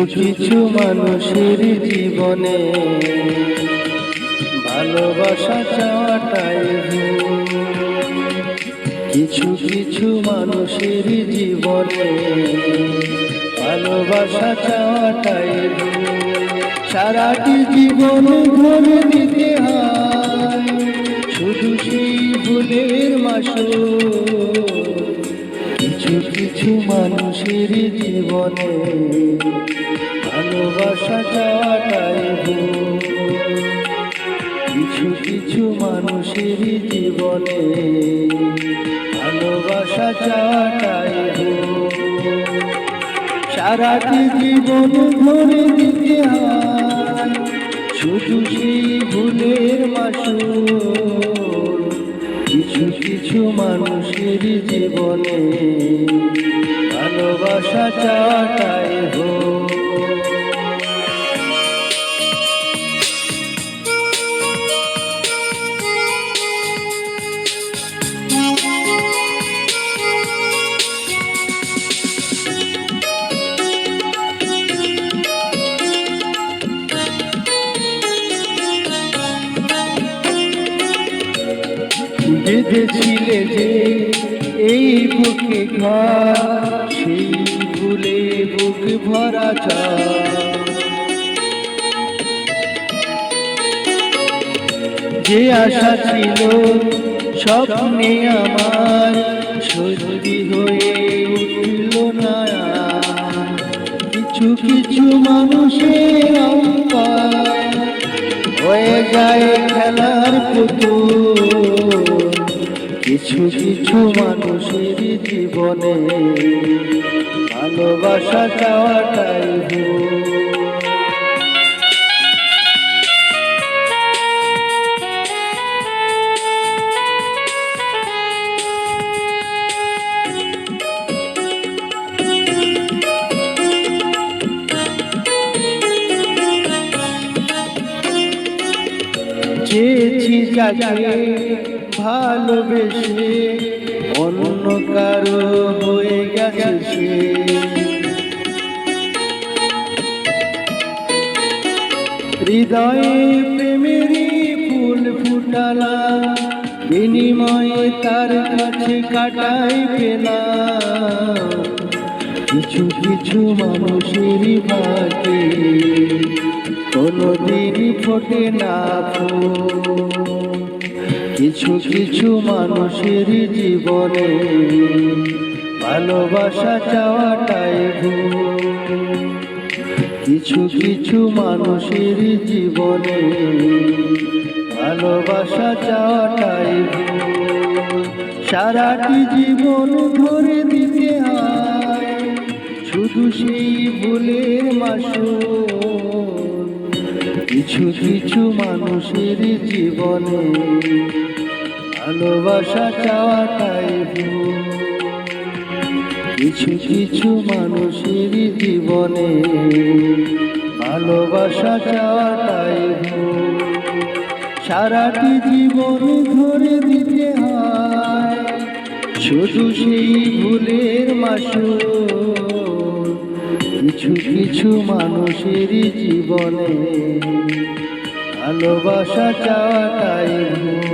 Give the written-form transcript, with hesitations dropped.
কিছু মানুষের জীবনে ভালোবাসা চাওয়াটাই ভুল। কিছু মানুষের জীবনে ভালোবাসা চাওয়াটাই ভুল। সারাটি জীবন ধরে দিতে হয় শুধু সেই ভুলের মাসুল। কিছু মানুষের জীবনে ভালোবাসা চাওয়াটাই ভুল। কিছু মানুষের জীবনে ভালোবাসা চাওয়াটাই ভুল। সারাটি জীবন ধরে দিতে হয় শুধু সেই ভুলের মাসুল। কিছু মানুষের জীবনে ভালোবাসা চাওয়াটাই ভুল। বেঁধেছিলে যে এই বুকে ঘর, সেই ভুলে বুক ভরা যে আশা ছিল স্বপ্নে আমার সত্যি হয়ে উঠল না। কিছু মানুষের অঙ্কার হয়ে যায় খেলার পুতুল। কিছু মানুষের জীবনে ভালোবাসা চাওয়াটাই ভুল। চেয়েছি যাকে ভালোবেসে অন্য কারো হয়ে গেছে সে। হৃদয়ে প্রেমেরই ফুল ফুটালাম, বিনিময়ে তার কাছে কাটাই পেলাম। কিছু মানুষের ভাগ্যে কোনদিন ফোটে না ফুল। কিছু মানুষের জীবনে ভালোবাসা চাওয়াটাই ভুল। কিছু মানুষের জীবনে ভালোবাসা চাওয়াটাই ভুল। সারাটি জীবন ধরে দিতে হয় শুধু সেই ভুলের মাসুল। কিছু মানুষের জীবনে ভালোবাসা চাওয়াটাই ভুল। কিছু মানুষের জীবনে ভালোবাসা চাওয়াটাই ভুল। সারাটি জীবন ধরে দিতে হয় শুধু সেই ভুলের মাসুল। কিছু মানুষের জীবনে ভালোবাসা চাওয়াটাই ভুল।